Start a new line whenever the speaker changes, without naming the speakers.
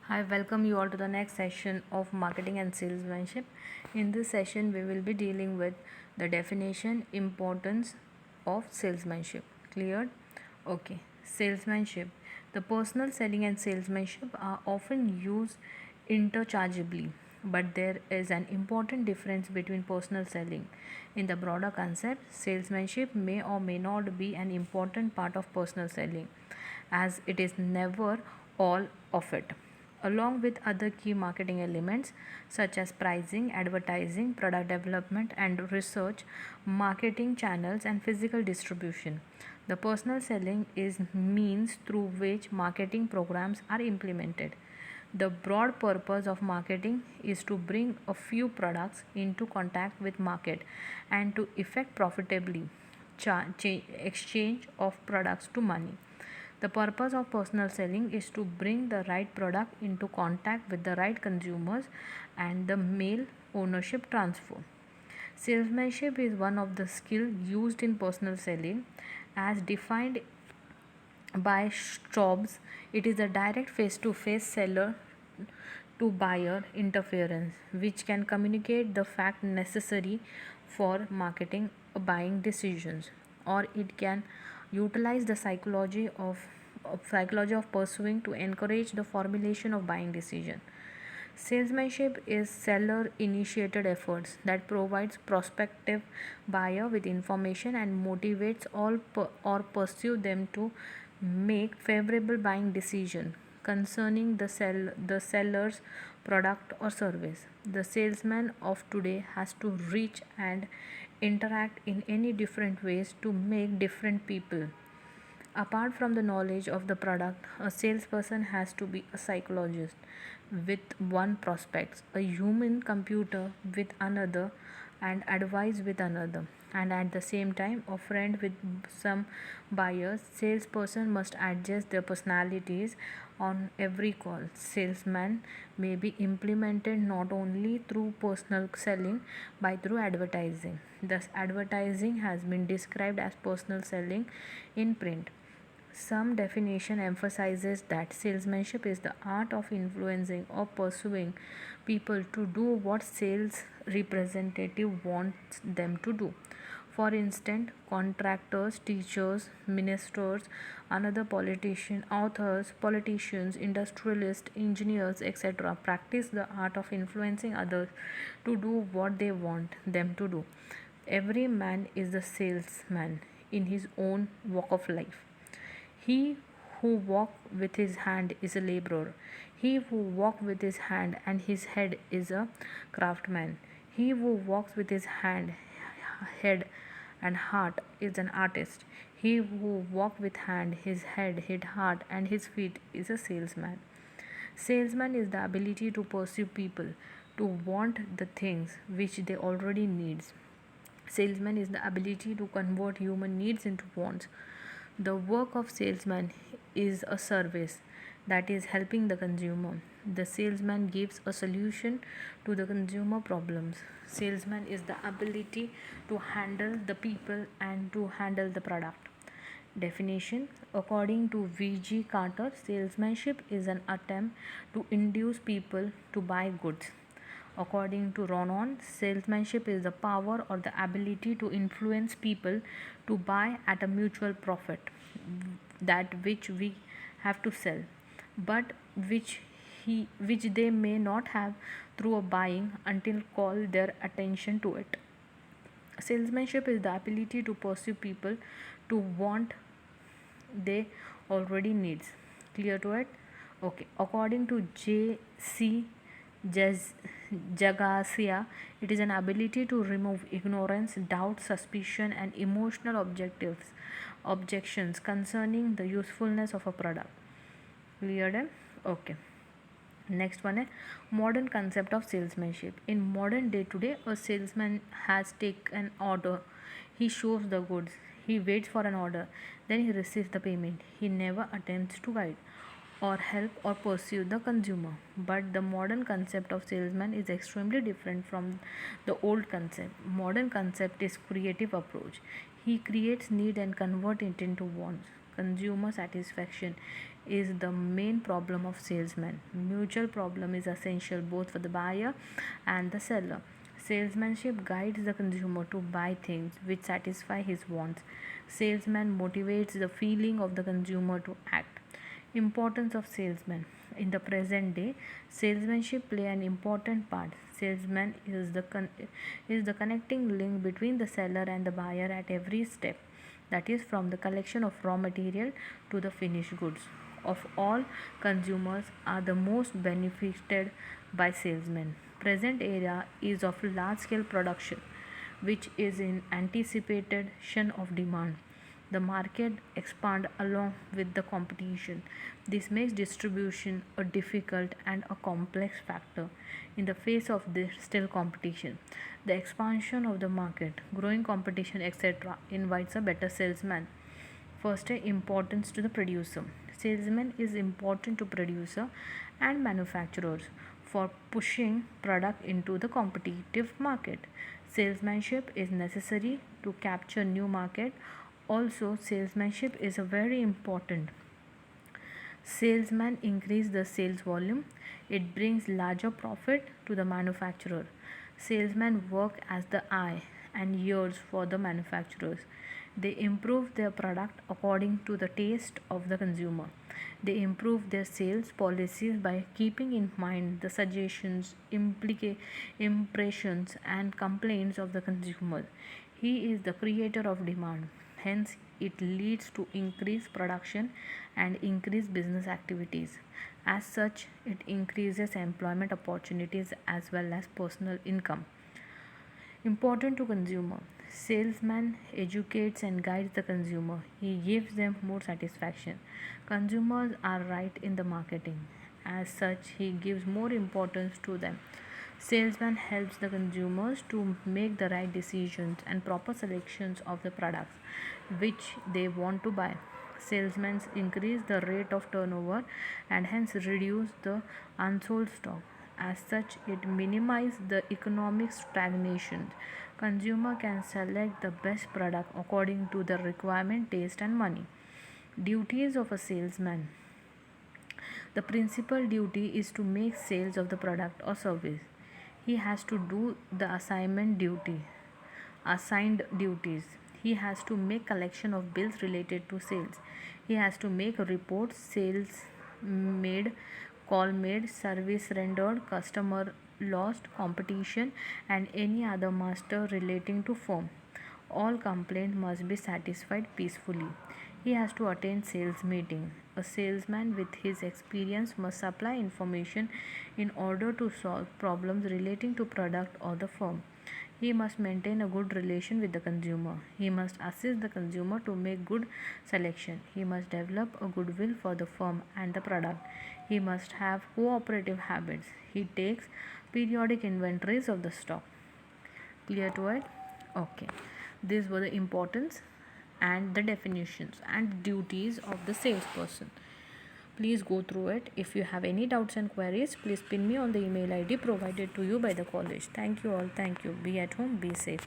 I welcome you all to the next session of marketing and salesmanship. In this session, we will be dealing with the definition, importance of salesmanship. Cleared? Okay. Salesmanship. The personal selling and salesmanship are often used interchangeably, but there is an important difference between personal selling. In the broader concept, salesmanship may or may not be an important part of personal selling, as it is never all of it. Along with other key marketing elements such as pricing, advertising, product development, and research, marketing channels, and physical distribution. The personal selling is means through which marketing programs are implemented. The broad purpose of marketing is to bring a few products into contact with market and to effect profitably exchange of products to money. The purpose of personal selling is to bring the right product into contact with the right consumers and the mail ownership transfer. Salesmanship is one of the skills used in personal selling as defined by Jobs. It is a direct face-to-face seller to buyer interference which can communicate the fact necessary for marketing buying decisions, or it can utilize the psychology of pursuing to encourage the formulation of buying decision. Salesmanship is seller initiated efforts that provides prospective buyer with information and motivates or pursue them to make favorable buying decision concerning the seller's product or service. The salesman of today has to reach and interact in any different ways to make different people. Apart from the knowledge of the product, a salesperson has to be a psychologist with one prospect, a human computer with another, and advice with another. And at the same time, a friend with some buyers. Salesperson must adjust their personalities on every call. Salesman may be implemented not only through personal selling but through advertising. Thus, advertising has been described as personal selling in print. Some definition emphasizes that salesmanship is the art of influencing or pursuing people to do what sales representative wants them to do. For instance, contractors, teachers, ministers, another politician, authors, politicians, industrialists, engineers, etc. practice the art of influencing others to do what they want them to do. Every man is a salesman in his own walk of life. He who walks with his hand is a laborer. He who walks with his hand and his head is a craftsman. He who walks with his hand, head, and heart is an artist. He who walks with hand, his head, heart, and his feet is a salesman. Salesman is the ability to pursue people to want the things which they already needs. Salesman is the ability to convert human needs into wants. The work of salesman is a service that is helping the consumer. The salesman gives a solution to the consumer problems. Salesman is the ability to handle the people and to handle the product. Definition: according to V.G. Carter, salesmanship is an attempt to induce people to buy goods. According to Ronon, salesmanship is the power or the ability to influence people to buy at a mutual profit that which we have to sell, but which they may not have through a buying until call their attention to it. Salesmanship is the ability to pursue people to want they already needs. Clear to it? Okay. According to J.C. Jagasia, it is an ability to remove ignorance, doubt, suspicion, and emotional objections concerning the usefulness of a product. Cleared? Okay. Next one is modern concept of salesmanship. In modern day today, a salesman has taken an order. He shows the goods. He waits for an order. Then he receives the payment. He never attempts to guide or help or pursue the consumer. But the modern concept of salesman is extremely different from the old concept. Modern concept is creative approach. He creates need and convert it into wants. Consumer satisfaction is the main problem of salesmen. Mutual problem is essential both for the buyer and the seller. Salesmanship guides the consumer to buy things which satisfy his wants. Salesman motivates the feeling of the consumer to act. Importance of salesman. In the present day, salesmanship play an important part. Salesman is the connecting link between the seller and the buyer at every step. That is from the collection of raw material to the finished goods. Of all, consumers are the most benefited by salesmen. Present era is of large scale production, which is in anticipation of demand. The market expand along with the competition. This makes distribution a difficult and a complex factor in the face of this still competition. The expansion of the market, growing competition, etc., invites a better salesman. First, importance to the producer. Salesman is important to producer and manufacturers for pushing product into the competitive market. Salesmanship is necessary to capture new market. Also, salesmanship is a very important. Salesman increase the sales volume. It brings larger profit to the manufacturer. Salesmen work as the eye and ears for the manufacturers. They improve their product according to the taste of the consumer. They improve their sales policies by keeping in mind the suggestions, impressions, and complaints of the consumer. He is the creator of demand. Hence, it leads to increased production and increased business activities. As such, it increases employment opportunities as well as personal income. Important to consumer. Salesman educates and guides the consumer. He gives them more satisfaction. Consumers are right in the marketing. As such, he gives more importance to them. Salesman helps the consumers to make the right decisions and proper selections of the products which they want to buy. Salesmen increase the rate of turnover and hence reduce the unsold stock. As such, it minimizes the economic stagnation. Consumer can select the best product according to the requirement, taste, and money. Duties of a salesman. The principal duty is to make sales of the product or service. He has to do the assigned duties. He has to make collection of bills related to sales. He has to make reports, sales made, call made, service rendered, customer lost, competition, and any other matter relating to firm. All complaints must be satisfied peacefully. He has to attend sales meeting. A salesman with his experience must supply information in order to solve problems relating to product or the firm. He must maintain a good relation with the consumer. He must assist the consumer to make good selection. He must develop a goodwill for the firm and the product. He must have cooperative habits. He takes periodic inventories of the stock. Clear to it? Okay. These were the importance and the definitions and duties of the salesperson. Please go through it. If you have any doubts and queries, please pin me on the email ID provided to you by the college. Thank you all. Thank you. Be at home. Be safe.